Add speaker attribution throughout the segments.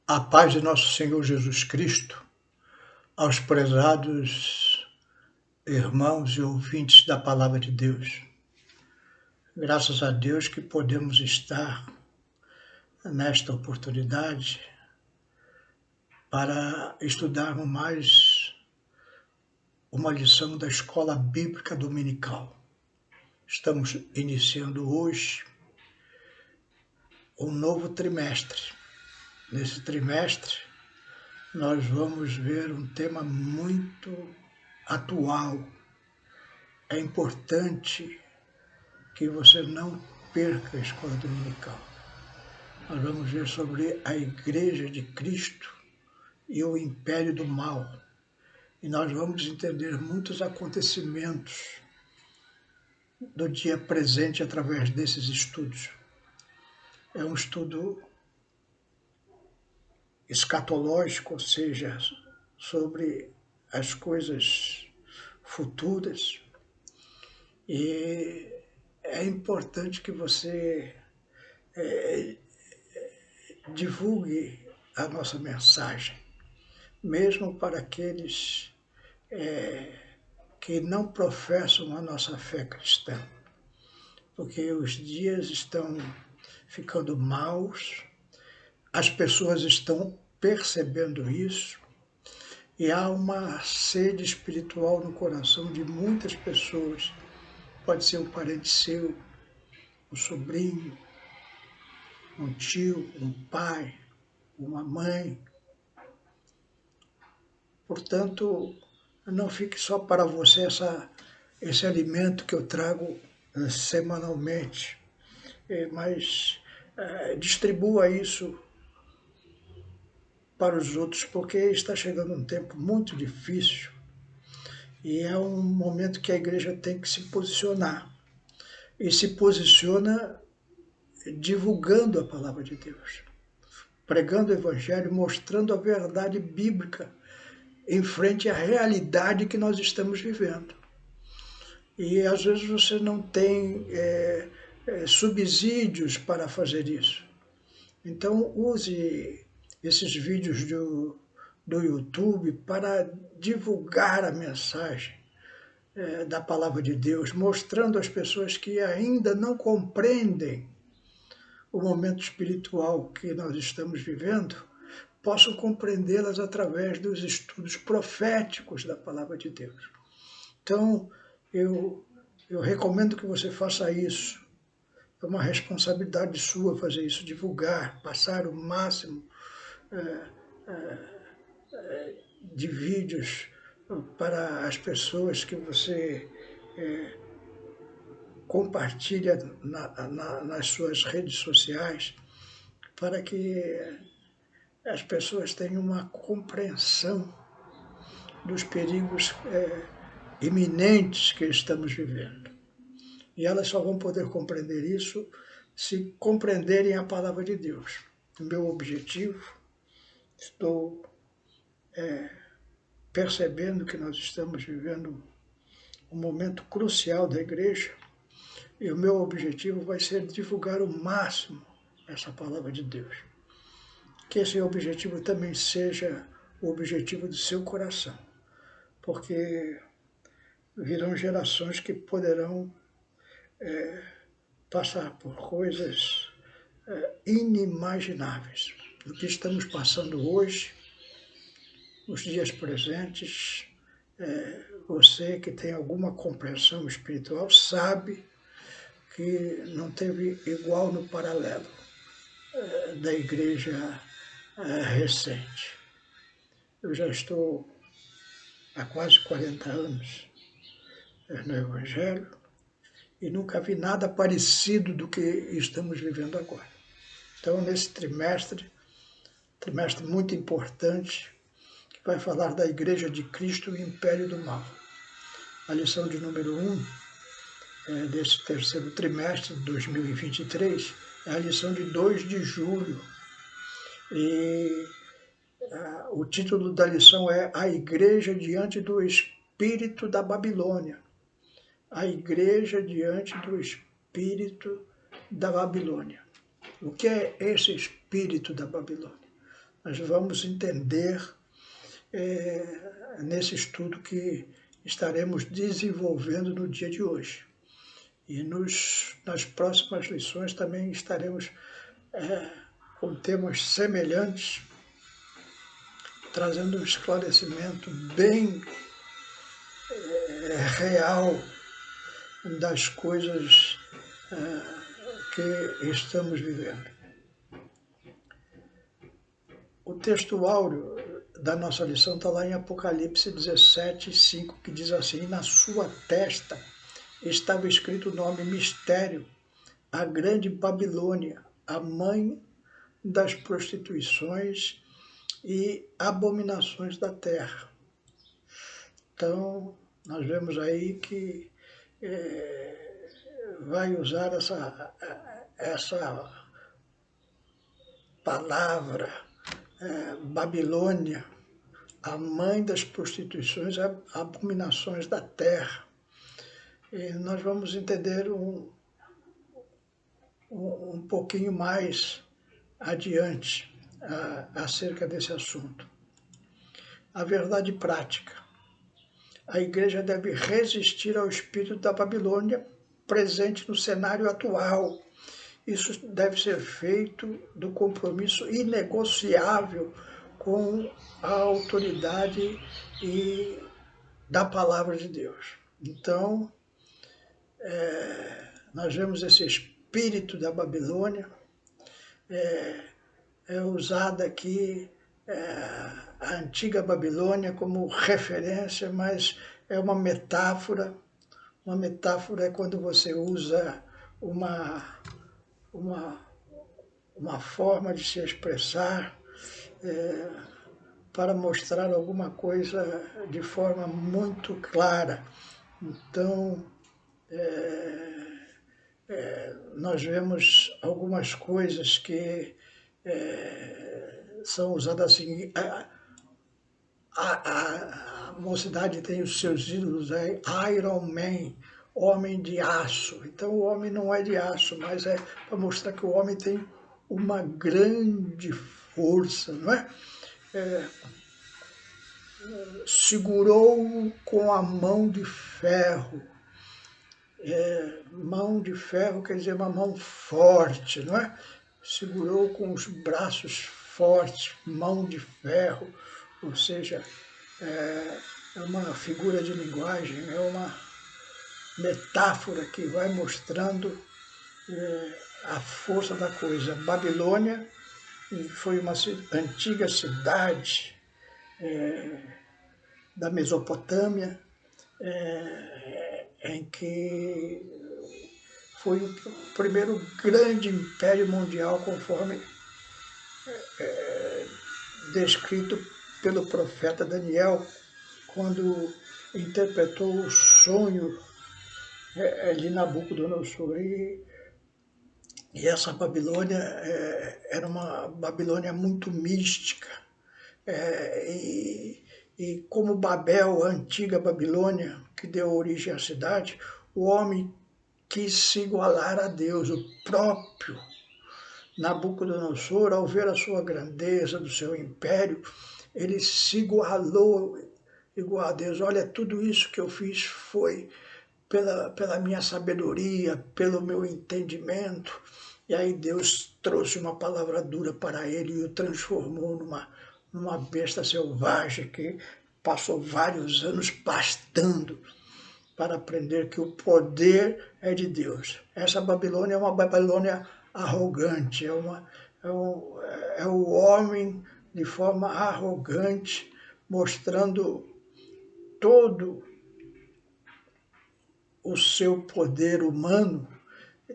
Speaker 1: A paz de nosso Senhor Jesus Cristo, aos prezados irmãos e ouvintes da Palavra de Deus. Graças a Deus que podemos estar nesta oportunidade para estudarmos mais uma lição da Escola Bíblica Dominical. Estamos iniciando hoje um novo trimestre. Nesse trimestre, nós vamos ver um tema muito atual. É importante que você não perca a escola dominical. Nós vamos ver sobre a Igreja de Cristo e o Império do Mal. E nós vamos entender muitos acontecimentos do dia presente através desses estudos. É um estudo escatológico, ou seja, sobre as coisas futuras. E é importante que você divulgue a nossa mensagem, mesmo para aqueles que não professam a nossa fé cristã, porque os dias estão ficando maus, as pessoas estão percebendo isso, e há uma sede espiritual no coração de muitas pessoas. Pode ser um parente seu, um sobrinho, um tio, um pai, uma mãe. Portanto, não fique só para você esse alimento que eu trago semanalmente, mas distribua isso para os outros, porque está chegando um tempo muito difícil e é um momento que a igreja tem que se posicionar. E se posiciona divulgando a palavra de Deus, pregando o evangelho, mostrando a verdade bíblica em frente à realidade que nós estamos vivendo. E às vezes você não tem subsídios para fazer isso. Então use esses vídeos do YouTube para divulgar a mensagem da palavra de Deus, mostrando às pessoas que ainda não compreendem o momento espiritual que nós estamos vivendo, possam compreendê-las através dos estudos proféticos da palavra de Deus. Então, eu recomendo que você faça isso. É uma responsabilidade sua fazer isso, divulgar, passar o máximo de vídeos para as pessoas que você compartilha nas suas redes sociais, para que as pessoas tenham uma compreensão dos perigos iminentes que estamos vivendo. E elas só vão poder compreender isso se compreenderem a palavra de Deus. O meu objetivo, estou percebendo que nós estamos vivendo um momento crucial da igreja, e o meu objetivo vai ser divulgar o máximo essa palavra de Deus. Que esse objetivo também seja o objetivo do seu coração, porque virão gerações que poderão passar por coisas inimagináveis. O que estamos passando hoje, nos dias presentes, você que tem alguma compreensão espiritual sabe que não teve igual no paralelo da igreja recente. Eu já estou há quase 40 anos no Evangelho e nunca vi nada parecido do que estamos vivendo agora. Então, nesse trimestre muito importante, que vai falar da Igreja de Cristo e o Império do Mal. A lição de número 1 desse terceiro trimestre de 2023 é a lição de 2 de julho. E o título da lição é A Igreja diante do Espírito da Babilônia. A Igreja diante do Espírito da Babilônia. O que é esse Espírito da Babilônia? nós vamos entender nesse estudo que estaremos desenvolvendo no dia de hoje. E nas próximas lições também estaremos com temas semelhantes, trazendo um esclarecimento bem real das coisas que estamos vivendo. O texto áureo da nossa lição está lá em Apocalipse 17, 5, que diz assim: na sua testa estava escrito o nome mistério, a grande Babilônia, a mãe das prostituições e abominações da terra. Então, nós vemos aí que vai usar essa palavra, Babilônia, a mãe das prostituições e abominações da terra. E nós vamos entender um pouquinho mais adiante acerca desse assunto. A verdade prática. A igreja deve resistir ao espírito da Babilônia presente no cenário atual. Isso deve ser feito do compromisso inegociável com a autoridade e da palavra de Deus. Então, nós vemos esse espírito da Babilônia, usada aqui a antiga Babilônia como referência, mas é uma metáfora. Uma metáfora é quando você usa uma forma de se expressar para mostrar alguma coisa de forma muito clara. Então, nós vemos algumas coisas que são usadas assim. A mocidade tem os seus ídolos, Iron Man, homem de aço. Então o homem não é de aço, mas é para mostrar que o homem tem uma grande força, não é? Segurou com a mão de ferro. Mão de ferro quer dizer uma mão forte, não é? Segurou com os braços fortes, mão de ferro, ou seja, é uma figura de linguagem, é uma metáfora que vai mostrando a força da coisa. Babilônia foi uma antiga cidade da Mesopotâmia, em que foi o primeiro grande império mundial, conforme descrito pelo profeta Daniel, quando interpretou o sonho de Nabucodonosor. E essa Babilônia era uma Babilônia muito mística. E como Babel, a antiga Babilônia, que deu origem à cidade, o homem quis se igualar a Deus, o próprio Nabucodonosor, ao ver a sua grandeza do seu império, ele se igualou igual a Deus. Olha, tudo isso que eu fiz foi pela minha sabedoria, pelo meu entendimento. E aí Deus trouxe uma palavra dura para ele e o transformou numa besta selvagem que passou vários anos pastando para aprender que o poder é de Deus. Essa Babilônia é uma Babilônia arrogante, é o homem de forma arrogante, mostrando todo o seu poder humano,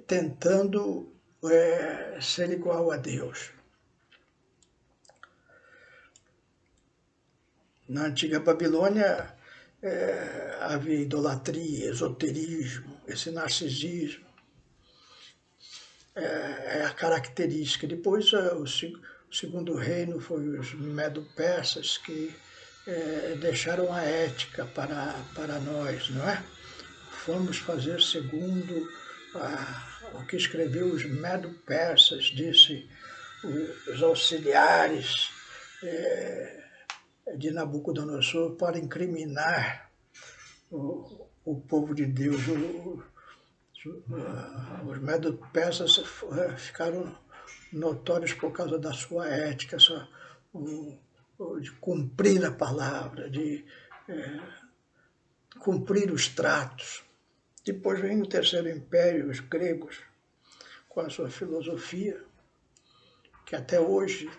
Speaker 1: tentando ser igual a Deus. Na antiga Babilônia havia idolatria, esoterismo, esse narcisismo. É a característica. Depois o segundo reino foi os Medo-Persas, que deixaram a ética para nós, não é? Fomos fazer segundo o que escreveu os Medo-Persas, disse os auxiliares de Nabucodonosor para incriminar o povo de Deus. Os medo-persas ficaram notórios por causa da sua ética, de cumprir a palavra, de cumprir os tratos. Depois vem o Terceiro Império, os gregos, com a sua filosofia, que até hoje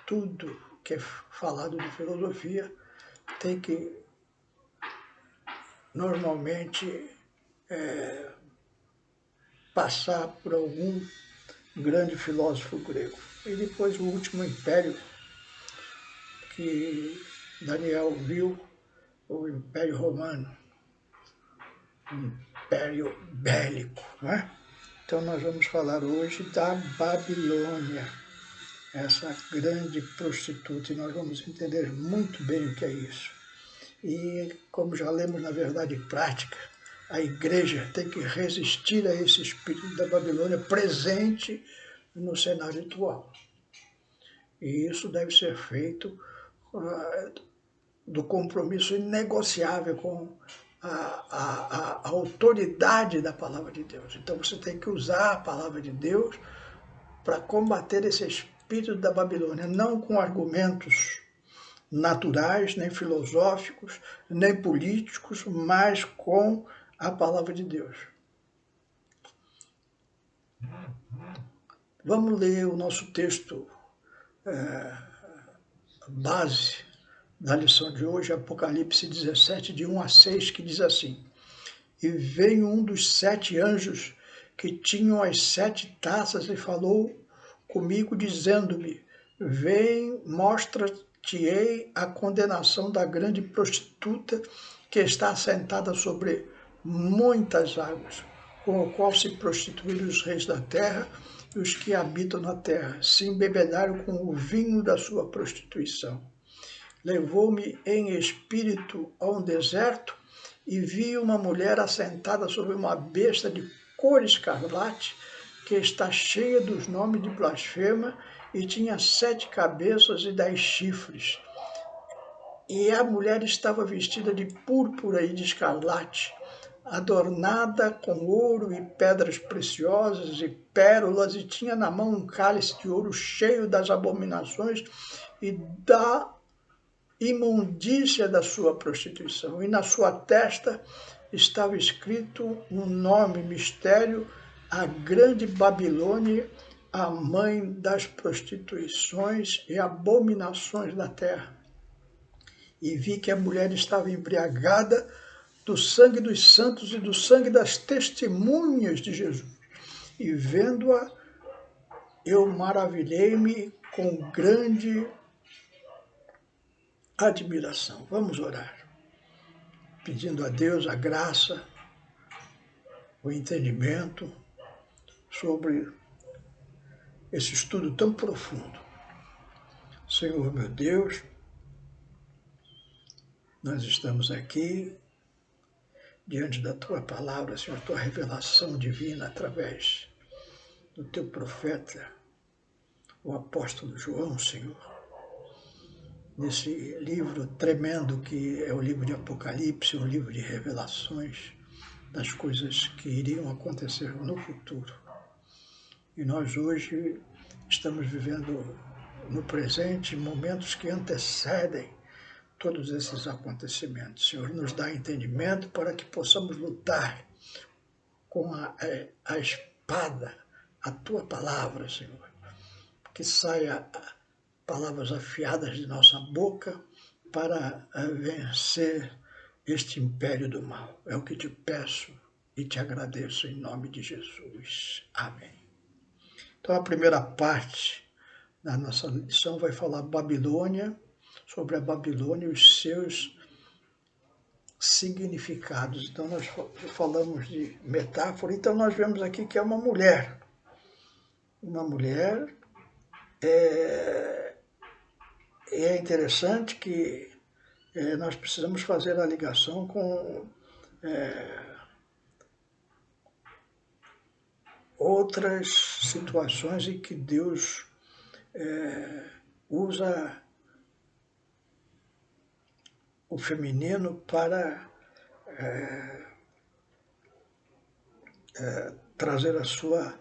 Speaker 1: tudo que é falado de filosofia tem que normalmente passar por algum grande filósofo grego. E depois o último império que Daniel viu, o Império Romano, um império bélico, não é? Então nós vamos falar hoje da Babilônia, essa grande prostituta, e nós vamos entender muito bem o que é isso. E como já lemos na Verdade Prática, a igreja tem que resistir a esse espírito da Babilônia presente no cenário atual. E isso deve ser feito do compromisso inegociável com a autoridade da palavra de Deus. Então você tem que usar a palavra de Deus para combater esse espírito da Babilônia, não com argumentos naturais, nem filosóficos, nem políticos, mas com a palavra de Deus. Vamos ler o nosso texto base da lição de hoje, Apocalipse 17, de 1 a 6, que diz assim: E veio um dos 7 anjos que tinham as 7 taças e falou comigo, dizendo-me: Vem, mostra-te-ei a condenação da grande prostituta que está assentada sobre muitas águas, com o qual se prostituíram os reis da terra e os que habitam na terra, se embebedaram com o vinho da sua prostituição. Levou-me em espírito a um deserto e vi uma mulher assentada sobre uma besta de cor escarlate, que está cheia dos nomes de blasfema, e tinha 7 cabeças e 10 chifres. E a mulher estava vestida de púrpura e de escarlate, adornada com ouro e pedras preciosas e pérolas, e tinha na mão um cálice de ouro cheio das abominações e da imundícia da sua prostituição. E na sua testa estava escrito um nome, mistério, a grande Babilônia, a mãe das prostituições e abominações da terra. E vi que a mulher estava embriagada do sangue dos santos e do sangue das testemunhas de Jesus. E vendo-a, eu maravilhei-me com grande admiração. Vamos orar, pedindo a Deus a graça, o entendimento sobre esse estudo tão profundo. Senhor meu Deus, nós estamos aqui diante da Tua palavra, Senhor, Tua revelação divina através do Teu profeta, o apóstolo João, Senhor, nesse livro tremendo que é o livro de Apocalipse, um livro de revelações das coisas que iriam acontecer no futuro. E nós hoje estamos vivendo no presente momentos que antecedem todos esses acontecimentos. Senhor, nos dá entendimento para que possamos lutar com a espada, a Tua palavra, Senhor. Que saia palavras afiadas de nossa boca para vencer este império do mal. É o que te peço e te agradeço em nome de Jesus. Amém. Então a primeira parte da nossa lição vai falar Babilônia, sobre a Babilônia e os seus significados. Então nós falamos de metáfora, então nós vemos aqui que é uma mulher. Uma mulher é interessante que nós precisamos fazer a ligação com outras situações em que Deus usa o feminino para trazer a sua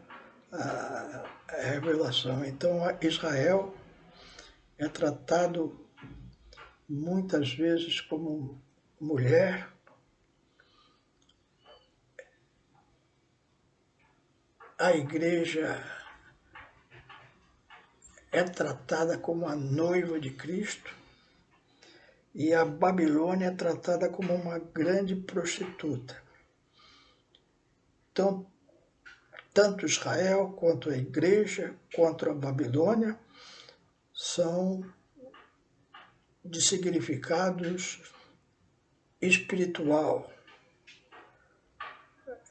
Speaker 1: revelação. Então, Israel é tratado muitas vezes como mulher, a igreja é tratada como a noiva de Cristo e a Babilônia é tratada como uma grande prostituta. Então, tanto Israel quanto a igreja, quanto a Babilônia, são de significados espiritual.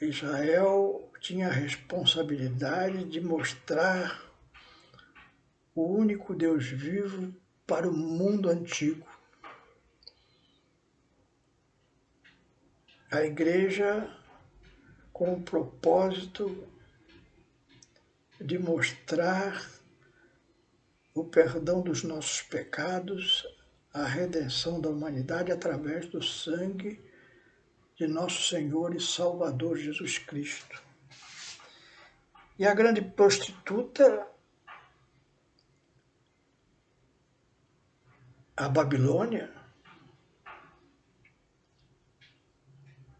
Speaker 1: Israel tinha a responsabilidade de mostrar o único Deus vivo para o mundo antigo. A igreja com o propósito de mostrar o perdão dos nossos pecados, a redenção da humanidade através do sangue de nosso Senhor e Salvador Jesus Cristo. E a grande prostituta, a Babilônia,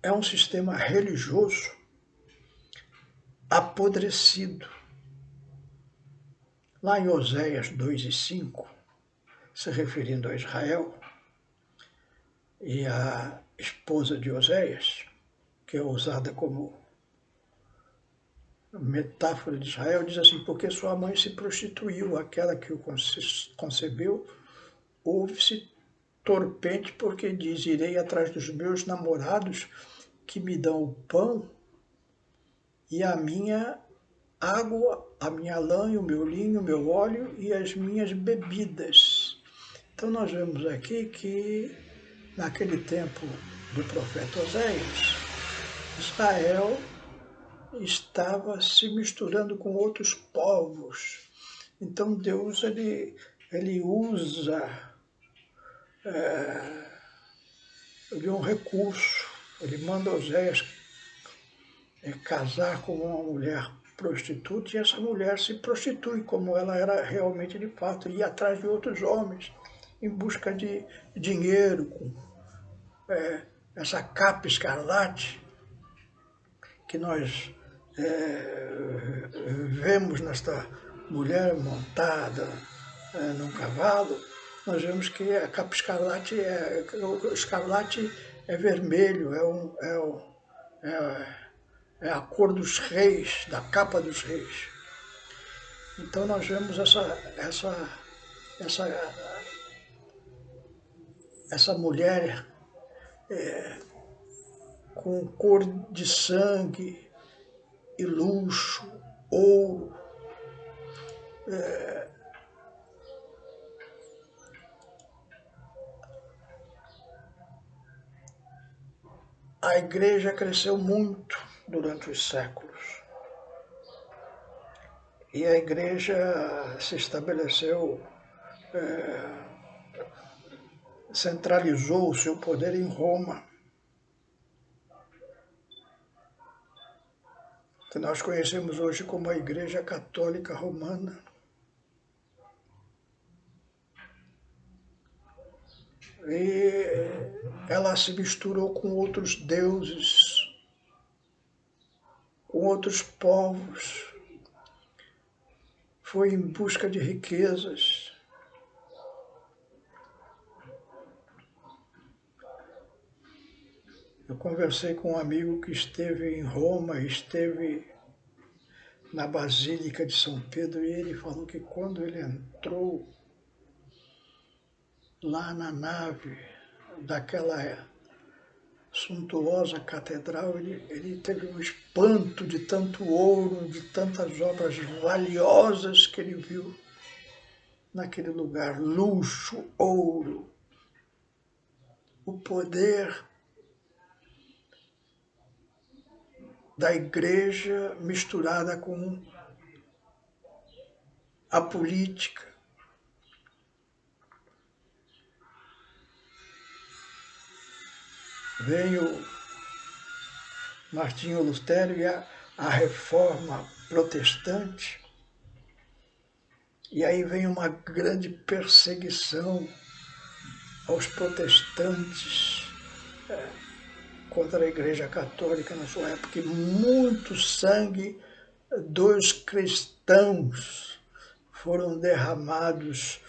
Speaker 1: é um sistema religioso apodrecido. Lá em Oséias 2:5, se referindo a Israel, e a esposa de Oséias, que é usada como metáfora de Israel, diz assim: porque sua mãe se prostituiu, aquela que o concebeu, houve-se torpente, porque diz: irei atrás dos meus namorados que me dão o pão e a minha água, a minha lã, o meu linho, o meu óleo e as minhas bebidas. Então nós vemos aqui que naquele tempo do profeta Oséias, Israel estava se misturando com outros povos. Então Deus ele usa de um recurso. Ele manda Oséias casar com uma mulher prostituta, e essa mulher se prostitui, como ela era realmente de fato, ia atrás de outros homens em busca de dinheiro, com essa capa escarlate que nós vemos nesta mulher montada num cavalo. Nós vemos que a capa escarlate é vermelho, é a cor dos reis, da capa dos reis. Então nós vemos essa mulher com cor de sangue e luxo, ouro. A igreja cresceu muito durante os séculos. E a igreja se estabeleceu, centralizou o seu poder em Roma, que nós conhecemos hoje como a Igreja Católica Romana. E ela se misturou com outros deuses, com outros povos, foi em busca de riquezas. Eu conversei com um amigo que esteve em Roma, esteve na Basílica de São Pedro, e ele falou que quando ele entrou lá na nave daquela suntuosa catedral, ele teve um espanto de tanto ouro, de tantas obras valiosas que ele viu naquele lugar. Luxo, ouro, o poder da igreja misturada com a política. vem o Martinho Lutero e a Reforma Protestante, e aí vem uma grande perseguição aos protestantes contra a Igreja Católica na sua época, e muito sangue dos cristãos foram derramados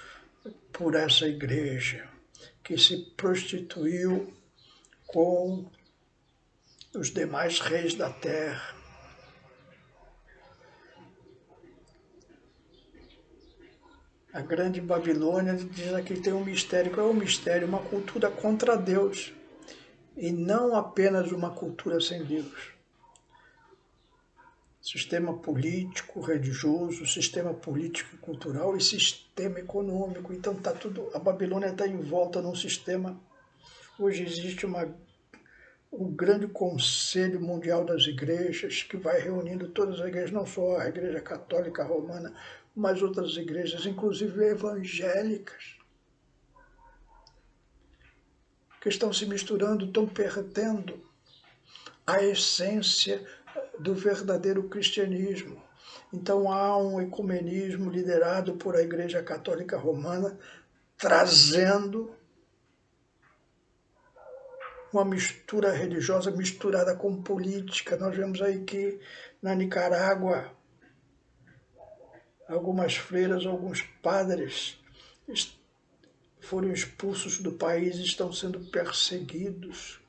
Speaker 1: por essa igreja, que se prostituiu com os demais reis da terra. A grande Babilônia diz aqui que tem um mistério. Qual é o mistério? Uma cultura contra Deus, e não apenas uma cultura sem Deus. Sistema político, religioso, sistema político e cultural e sistema econômico. Então tá tudo, a Babilônia está em volta num sistema. Hoje existe o grande Conselho Mundial das Igrejas, que vai reunindo todas as igrejas, não só a Igreja Católica Romana, mas outras igrejas, inclusive evangélicas, que estão se misturando, estão perdendo a essência do verdadeiro cristianismo. Então há um ecumenismo liderado por a Igreja Católica Romana, trazendo uma mistura religiosa misturada com política. Nós vemos aí que na Nicarágua algumas freiras, alguns padres foram expulsos do país, estão sendo perseguidos,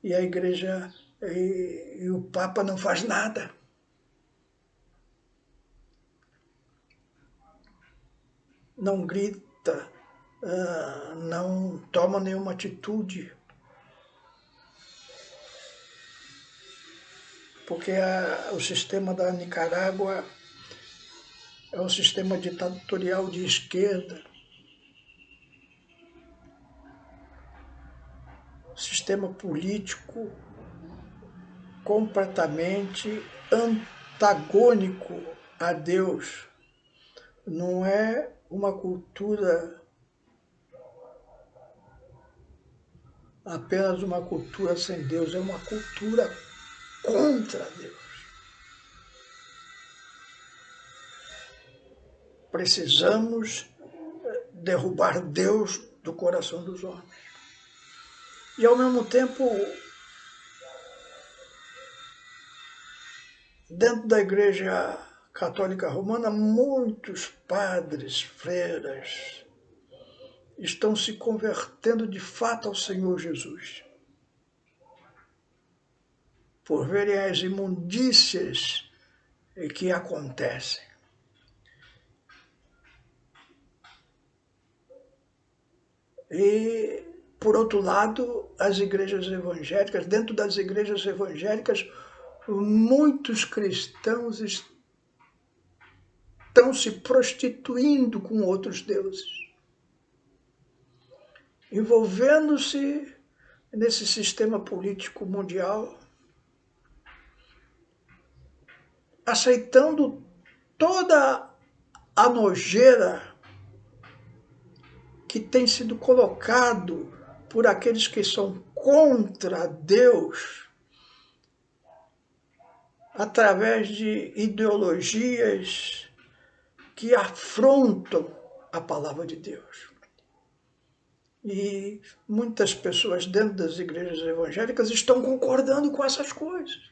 Speaker 1: e a igreja e o Papa não faz nada. Não grita, não toma nenhuma atitude, porque o sistema da Nicarágua é um sistema ditatorial de esquerda, sistema político completamente antagônico a Deus. Não é uma cultura, apenas uma cultura sem Deus, é uma cultura contra Deus. Precisamos derrubar Deus do coração dos homens. E, ao mesmo tempo, dentro da Igreja Católica Romana, muitos padres, freiras, estão se convertendo de fato ao Senhor Jesus, por verem as imundícias que acontecem. E, por outro lado, as igrejas evangélicas, dentro das igrejas evangélicas, muitos cristãos estão se prostituindo com outros deuses, envolvendo-se nesse sistema político mundial, aceitando toda a nojeira que tem sido colocado por aqueles que são contra Deus, através de ideologias que afrontam a palavra de Deus. E muitas pessoas dentro das igrejas evangélicas estão concordando com essas coisas.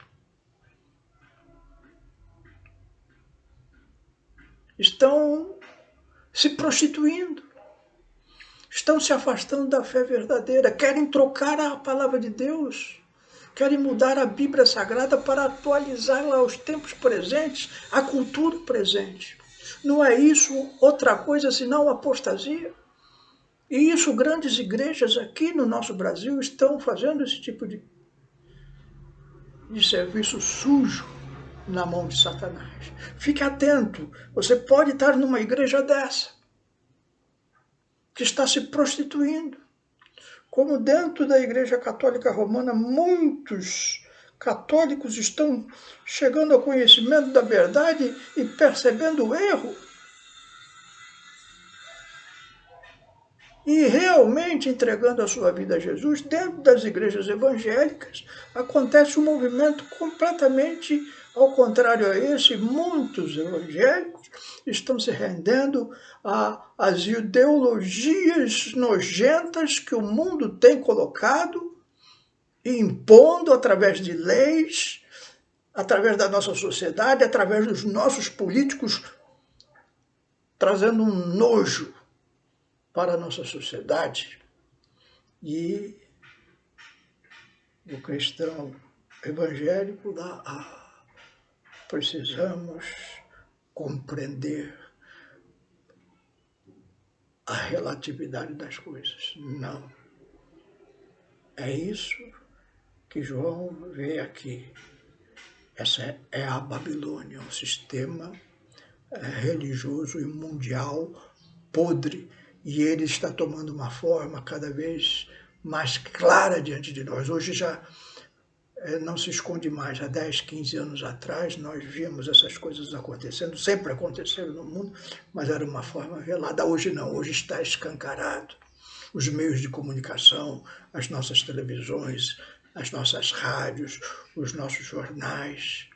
Speaker 1: Estão se prostituindo. Estão se afastando da fé verdadeira. Querem trocar a palavra de Deus. Querem mudar a Bíblia Sagrada para atualizá-la aos tempos presentes, à cultura presente. Não é isso outra coisa senão apostasia? E isso grandes igrejas aqui no nosso Brasil estão fazendo esse tipo de serviço sujo na mão de Satanás. Fique atento, você pode estar numa igreja dessa, que está se prostituindo. Como dentro da Igreja Católica Romana, muitos católicos estão chegando ao conhecimento da verdade e percebendo o erro. e realmente entregando a sua vida a Jesus, dentro das igrejas evangélicas, acontece um movimento completamente ao contrário a esse. Muitos evangélicos estão se rendendo às ideologias nojentas que o mundo tem colocado e impondo através de leis, através da nossa sociedade, através dos nossos políticos, trazendo um nojo para a nossa sociedade. E o cristão evangélico precisamos compreender a relatividade das coisas. Não. É isso que João vê aqui. Essa é a Babilônia, um sistema religioso e mundial podre, e ele está tomando uma forma cada vez mais clara diante de nós. Hoje já não se esconde mais. Há 10, 15 anos atrás nós vimos essas coisas acontecendo, sempre aconteceram no mundo, mas era uma forma velada. Hoje não, hoje está escancarado. Os meios de comunicação, as nossas televisões, as nossas rádios, os nossos jornais,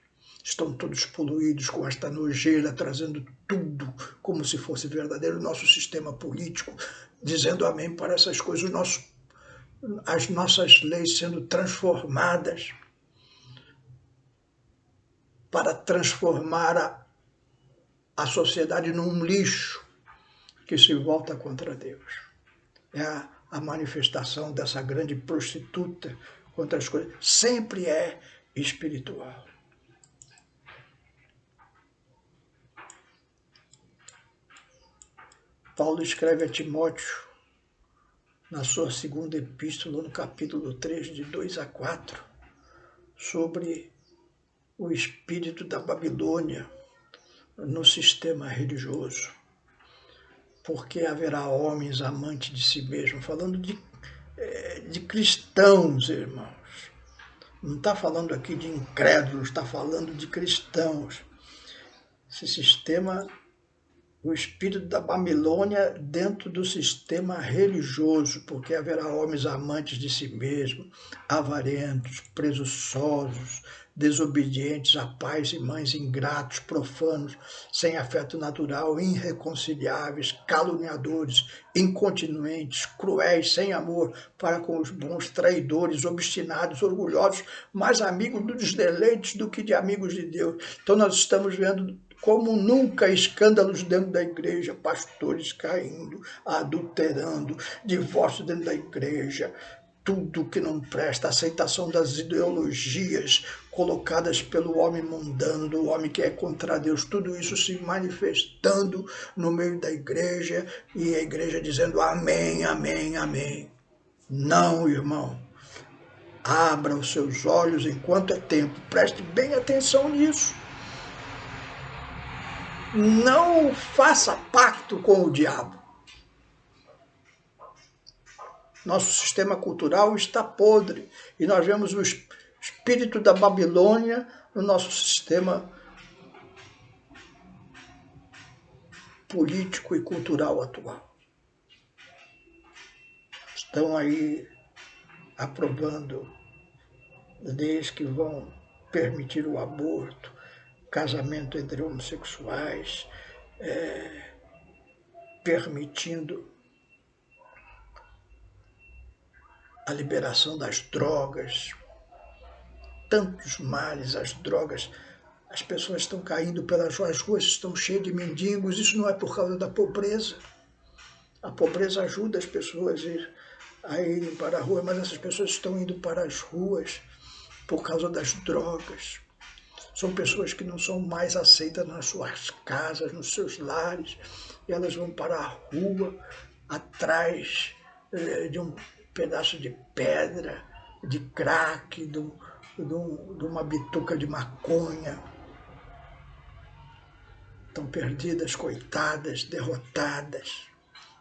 Speaker 1: estão todos poluídos com esta nojeira, trazendo tudo como se fosse verdadeiro. O nosso sistema político dizendo amém para essas coisas, as nossas leis sendo transformadas para transformar a sociedade num lixo que se volta contra Deus. É a manifestação dessa grande prostituta contra as coisas. Sempre é espiritual. Paulo escreve a Timóteo, na sua segunda epístola, no capítulo 3, de 2 a 4, sobre o espírito da Babilônia no sistema religioso. Porque haverá homens amantes de si mesmos, falando de cristãos, irmãos. Não está falando aqui de incrédulos, está falando de cristãos. Esse sistema, o espírito da Babilônia dentro do sistema religioso, porque haverá homens amantes de si mesmos, avarentos, presunçosos, desobedientes a pais e mães, ingratos, profanos, sem afeto natural, irreconciliáveis, caluniadores, incontinentes, cruéis, sem amor para com os bons, traidores, obstinados, orgulhosos, mais amigos dos deleites do que de amigos de Deus. Então nós estamos vendo como nunca escândalos dentro da igreja, pastores caindo, adulterando, divórcio dentro da igreja, tudo que não presta, aceitação das ideologias colocadas pelo homem mundano, do homem que é contra Deus, tudo isso se manifestando no meio da igreja, e a igreja dizendo amém, amém, amém. Não, irmão. Abra os seus olhos enquanto é tempo, preste bem atenção nisso. Não faça pacto com o diabo. Nosso sistema cultural está podre e nós vemos o espírito da Babilônia no nosso sistema político e cultural atual. Estão aí aprovando leis que vão permitir o aborto, casamento entre homossexuais, permitindo a liberação das drogas, tantos males, as drogas, as pessoas estão caindo pelas ruas, estão cheias de mendigos. Isso não é por causa da pobreza. A pobreza ajuda as pessoas a irem para a rua, mas essas pessoas estão indo para as ruas por causa das drogas. São pessoas que não são mais aceitas nas suas casas, nos seus lares, e elas vão para a rua atrás de um pedaço de pedra, de crack, de uma bituca de maconha. Estão perdidas, coitadas, derrotadas,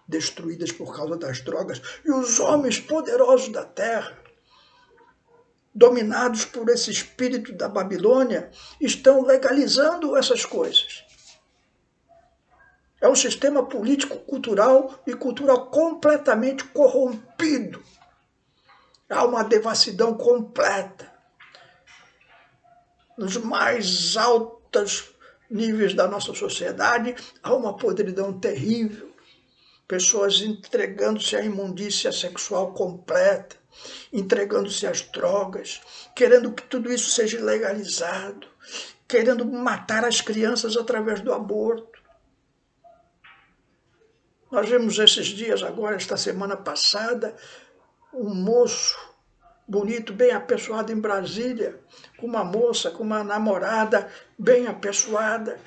Speaker 1: destruídas por causa das drogas. E os homens poderosos da terra, dominados por esse espírito da Babilônia, estão legalizando essas coisas. É um sistema político-cultural e cultural completamente corrompido. Há uma devassidão completa. Nos mais altos níveis da nossa sociedade, há uma podridão terrível. Pessoas entregando-se à imundícia sexual completa, entregando-se às drogas, querendo que tudo isso seja legalizado, querendo matar as crianças através do aborto. Nós vimos esses dias agora, esta semana passada, um moço bonito, bem apessoado em Brasília, com uma moça, com uma namorada bem apessoada.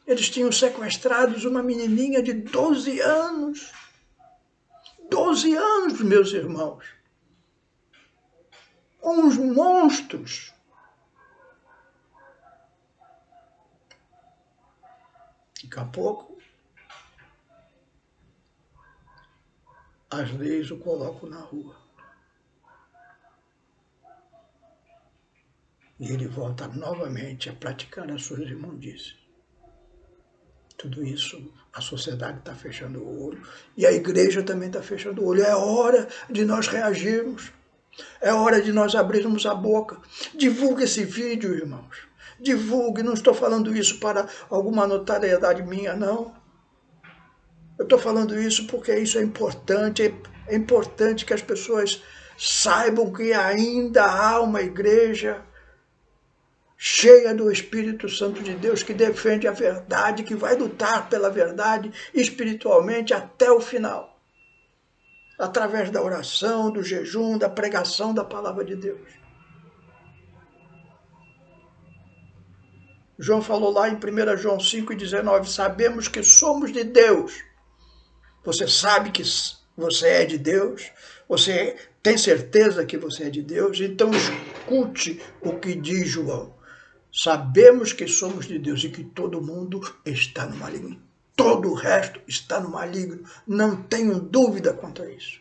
Speaker 1: Eles tinham sequestrados uma menininha de 12 anos. 12 anos, meus irmãos. Uns monstros. Daqui a pouco, as leis o colocam na rua. E ele volta novamente a praticar as suas imundícias. Tudo isso, a sociedade está fechando o olho. E a igreja também está fechando o olho. É hora de nós reagirmos. É hora de nós abrirmos a boca. Divulgue esse vídeo, irmãos. Divulgue. Não estou falando isso para alguma notariedade minha, não. Eu estou falando isso porque isso é importante. É importante que as pessoas saibam que ainda há uma igreja cheia do Espírito Santo de Deus, que defende a verdade, que vai lutar pela verdade espiritualmente até o final, através da oração, do jejum, da pregação da palavra de Deus. João falou lá em 1 João 5,19, sabemos que somos de Deus. Você sabe que você é de Deus? Você tem certeza que você é de Deus? Então escute o que diz João. Sabemos que somos de Deus e que todo mundo está no maligno. Todo o resto está no maligno. Não tenho dúvida quanto a isso.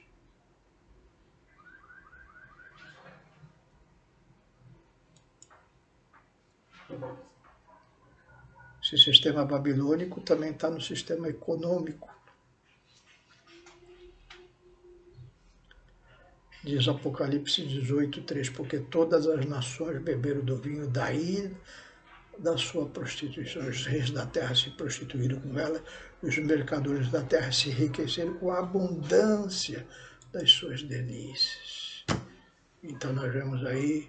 Speaker 1: Esse sistema babilônico também está no sistema econômico. Diz Apocalipse 18:3, porque todas as nações beberam do vinho da ira da sua prostituição. Os reis da terra se prostituíram com ela, os mercadores da terra se enriqueceram com a abundância das suas delícias. Então nós vemos aí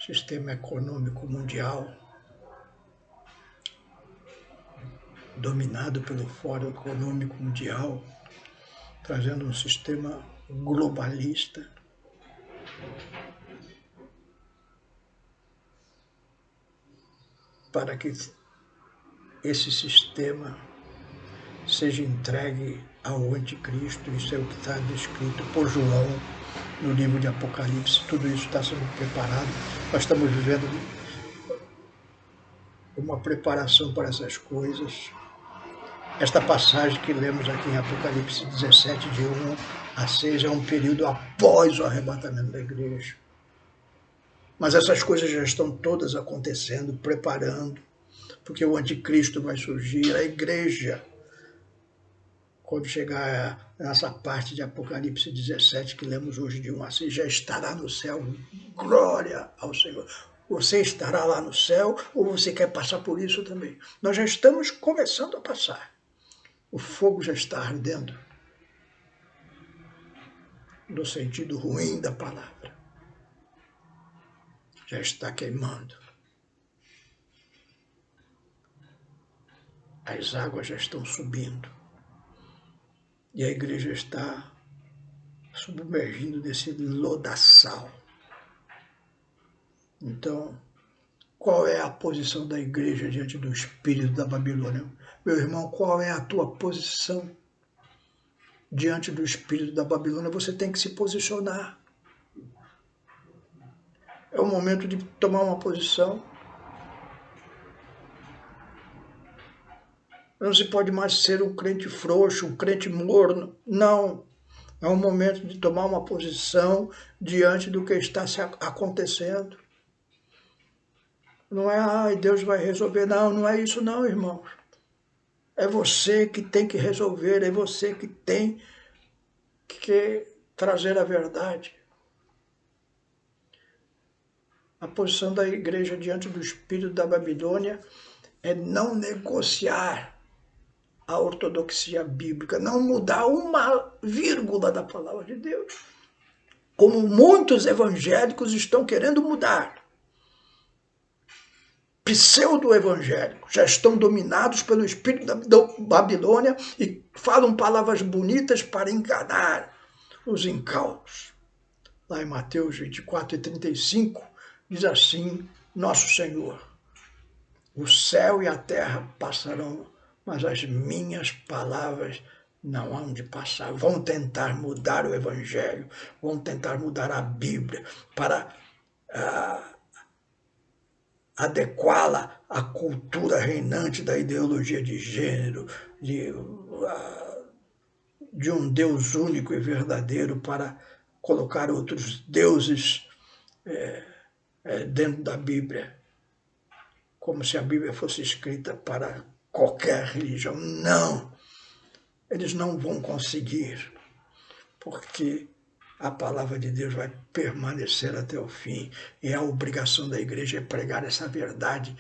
Speaker 1: sistema econômico mundial dominado pelo Fórum Econômico Mundial, trazendo um sistema globalista. Para que esse sistema seja entregue ao anticristo. Isso é o que está descrito por João no livro de Apocalipse. Tudo isso está sendo preparado. Nós estamos vivendo uma preparação para essas coisas. Esta passagem que lemos aqui em Apocalipse 17, de 1 a 6, é um período após o arrebatamento da igreja. Mas essas coisas já estão todas acontecendo, preparando, porque o anticristo vai surgir, a igreja, quando chegar nessa parte de Apocalipse 17, que lemos hoje de 1 a 6, já estará no céu. Glória ao Senhor. Você estará lá no céu ou você quer passar por isso também? Nós já estamos começando a passar. O fogo já está ardendo, no sentido ruim da palavra. Já está queimando. As águas já estão subindo. E a igreja está submergindo nesse lodaçal. Então, qual é a posição da igreja diante do espírito da Babilônia? Meu irmão, qual é a tua posição diante do espírito da Babilônia? Você tem que se posicionar. É o momento de tomar uma posição. Não se pode mais ser um crente frouxo, um crente morno. Não. É o momento de tomar uma posição diante do que está acontecendo. Não é, ai, Deus vai resolver. Não, não é isso não, irmãos. É você que tem que resolver, é você que tem que trazer a verdade. A posição da igreja diante do espírito da Babilônia é não negociar a ortodoxia bíblica, não mudar uma vírgula da palavra de Deus, como muitos evangélicos estão querendo mudar. Pseudo-evangélicos já estão dominados pelo espírito da Babilônia e falam palavras bonitas para enganar os incautos. Lá em Mateus 24:35, diz assim, nosso Senhor: o céu e a terra passarão, mas as minhas palavras não hão de passar. Vão tentar mudar o Evangelho, vão tentar mudar a Bíblia para adequá-la à cultura reinante da ideologia de gênero, de um Deus único e verdadeiro, para colocar outros deuses dentro da Bíblia, como se a Bíblia fosse escrita para qualquer religião. Não! Eles não vão conseguir, porque a palavra de Deus vai permanecer até o fim, e a obrigação da igreja é pregar essa verdade,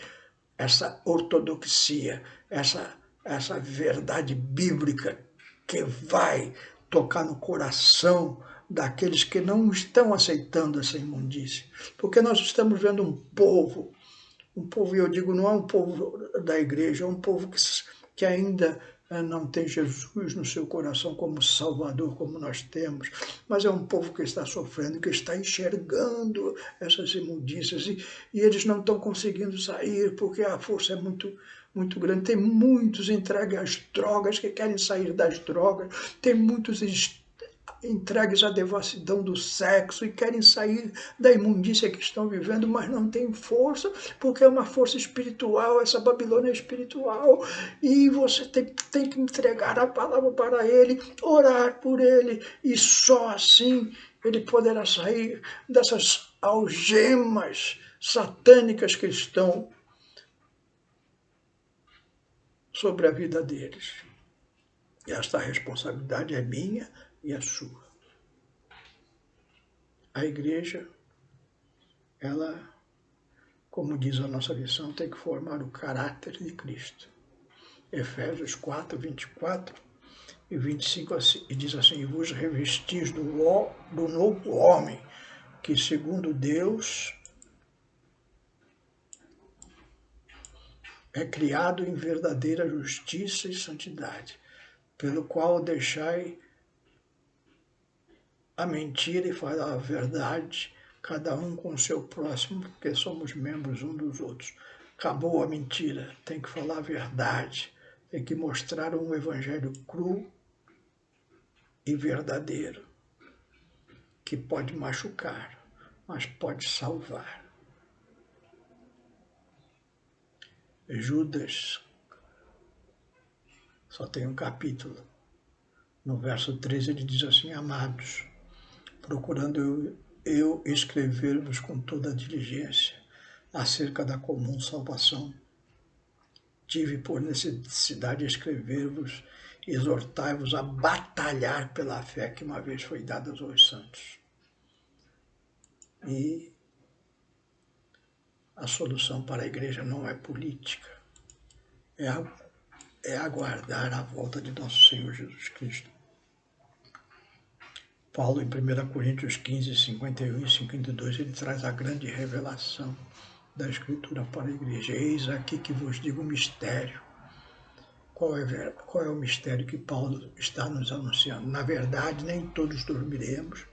Speaker 1: essa ortodoxia, essa verdade bíblica que vai tocar no coração daqueles que não estão aceitando essa imundície. Porque nós estamos vendo um povo, e eu digo, não é um povo da igreja, é um povo que ainda não tem Jesus no seu coração como Salvador, como nós temos, mas é um povo que está sofrendo, que está enxergando essas imundícias, e eles não estão conseguindo sair, porque a força é muito grande. Tem muitos entregues às drogas que querem sair das drogas, tem muitos entregues à devassidão do sexo e querem sair da imundícia que estão vivendo, mas não têm força, porque é uma força espiritual, essa Babilônia é espiritual, e você tem que entregar a palavra para ele, orar por ele, e só assim ele poderá sair dessas algemas satânicas que estão sobre a vida deles. E esta responsabilidade é minha e a sua. A igreja, ela, como diz a nossa lição, tem que formar o caráter de Cristo. Efésios 4:24 e 25, e diz assim, e vos revestis do novo homem, que segundo Deus é criado em verdadeira justiça e santidade, pelo qual deixai a mentira e falar a verdade, cada um com o seu próximo, porque somos membros uns dos outros. Acabou a mentira, tem que falar a verdade, tem que mostrar um evangelho cru e verdadeiro, que pode machucar, mas pode salvar. Judas só tem um capítulo. No verso 13 ele diz assim, amados, procurando eu escrever-vos com toda a diligência acerca da comum salvação, tive por necessidade escrever-vos, exortai-vos a batalhar pela fé que uma vez foi dada aos santos. E a solução para a igreja não é política, é aguardar a volta de nosso Senhor Jesus Cristo. Paulo, em 1 Coríntios 15, 51 e 52, ele traz a grande revelação da Escritura para a igreja. Eis aqui que vos digo o mistério. Qual é o mistério que Paulo está nos anunciando? Na verdade, nem todos dormiremos,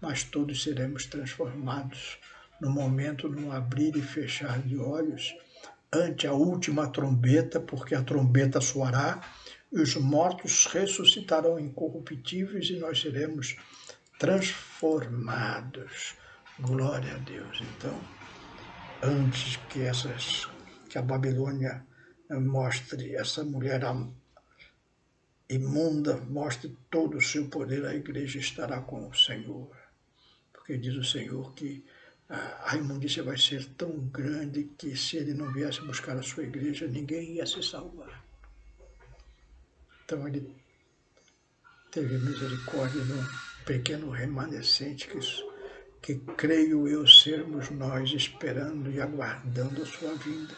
Speaker 1: mas todos seremos transformados no momento, num abrir e fechar de olhos, ante a última trombeta, porque a trombeta soará, e os mortos ressuscitarão incorruptíveis e nós seremos transformados. Glória a Deus. Então, antes que a Babilônia mostre essa mulher imunda, mostre todo o seu poder, a igreja estará com o Senhor. Porque diz o Senhor que a imundícia vai ser tão grande que se ele não viesse buscar a sua igreja, ninguém ia se salvar. Então ele teve misericórdia de um pequeno remanescente que creio eu sermos nós, esperando e aguardando a sua vinda,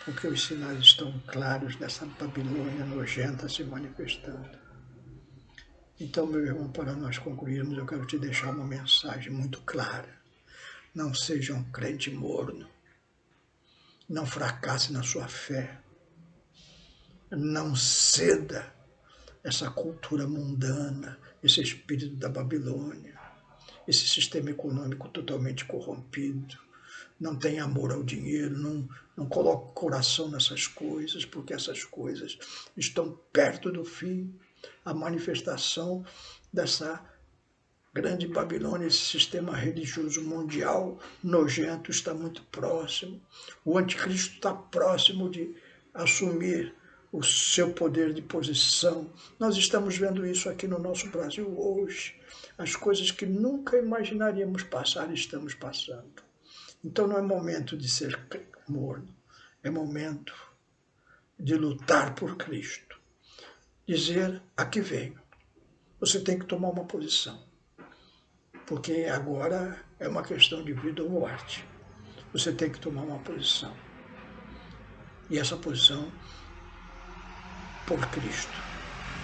Speaker 1: porque os sinais estão claros dessa Babilônia nojenta se manifestando. Então, meu irmão, para nós concluirmos, eu quero te deixar uma mensagem muito clara. Não seja um crente morno. Não fracasse na sua fé. Não ceda essa cultura mundana, esse espírito da Babilônia, esse sistema econômico totalmente corrompido. Não tenha amor ao dinheiro, não coloque o coração nessas coisas, porque essas coisas estão perto do fim. A manifestação dessa grande Babilônia, esse sistema religioso mundial nojento, está muito próximo. O anticristo está próximo de assumir o seu poder de posição. Nós estamos vendo isso aqui no nosso Brasil hoje. As coisas que nunca imaginaríamos passar, estamos passando. Então não é momento de ser morno, é momento de lutar por Cristo. Dizer, aqui venho. Você tem que tomar uma posição, porque agora é uma questão de vida ou morte. Você tem que tomar uma posição. E essa posição por Cristo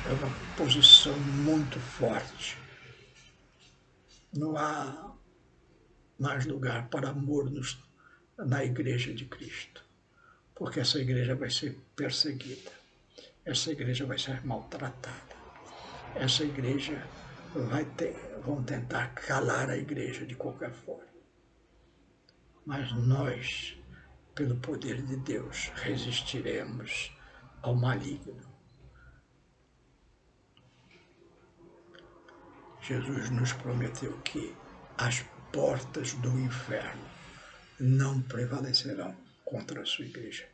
Speaker 1: é uma posição muito forte. Não há mais lugar para mornos na igreja de Cristo, porque essa igreja vai ser perseguida, essa igreja vai ser maltratada, essa igreja vão tentar calar a igreja de qualquer forma. Mas nós, pelo poder de Deus, resistiremos ao maligno. Jesus nos prometeu que as portas do inferno não prevalecerão contra a sua igreja.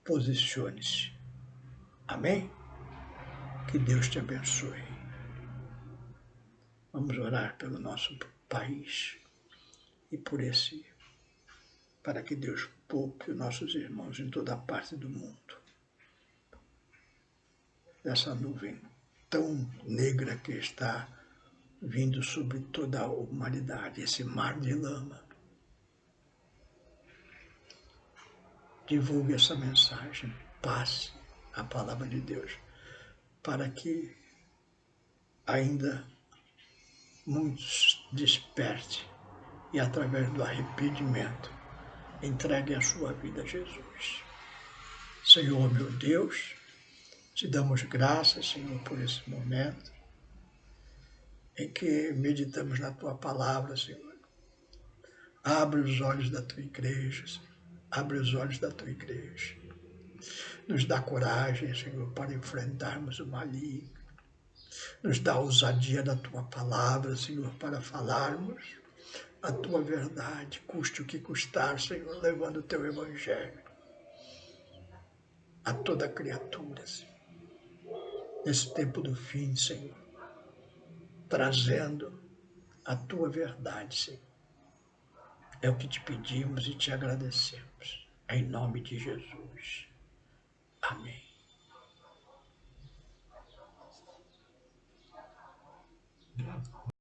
Speaker 1: Posicione-se. Amém? Que Deus te abençoe. Vamos orar pelo nosso país e para que Deus poupe os nossos irmãos em toda a parte do mundo dessa nuvem tão negra que está vindo sobre toda a humanidade, esse mar de lama. Divulgue essa mensagem, passe a palavra de Deus, para que ainda muitos despertem e, através do arrependimento, entreguem a sua vida a Jesus. Senhor, meu Deus, te damos graças, Senhor, por esse momento em que meditamos na Tua palavra, Senhor. Abre os olhos da Tua igreja, Senhor. Abre os olhos da Tua igreja. Nos dá coragem, Senhor, para enfrentarmos o maligno. Nos dá a ousadia da Tua palavra, Senhor, para falarmos a Tua verdade, custe o que custar, Senhor, levando o Teu Evangelho a toda criatura, Senhor. Nesse tempo do fim, Senhor, trazendo a Tua verdade, Senhor. É o que te pedimos e te agradecemos. Em nome de Jesus. Amém.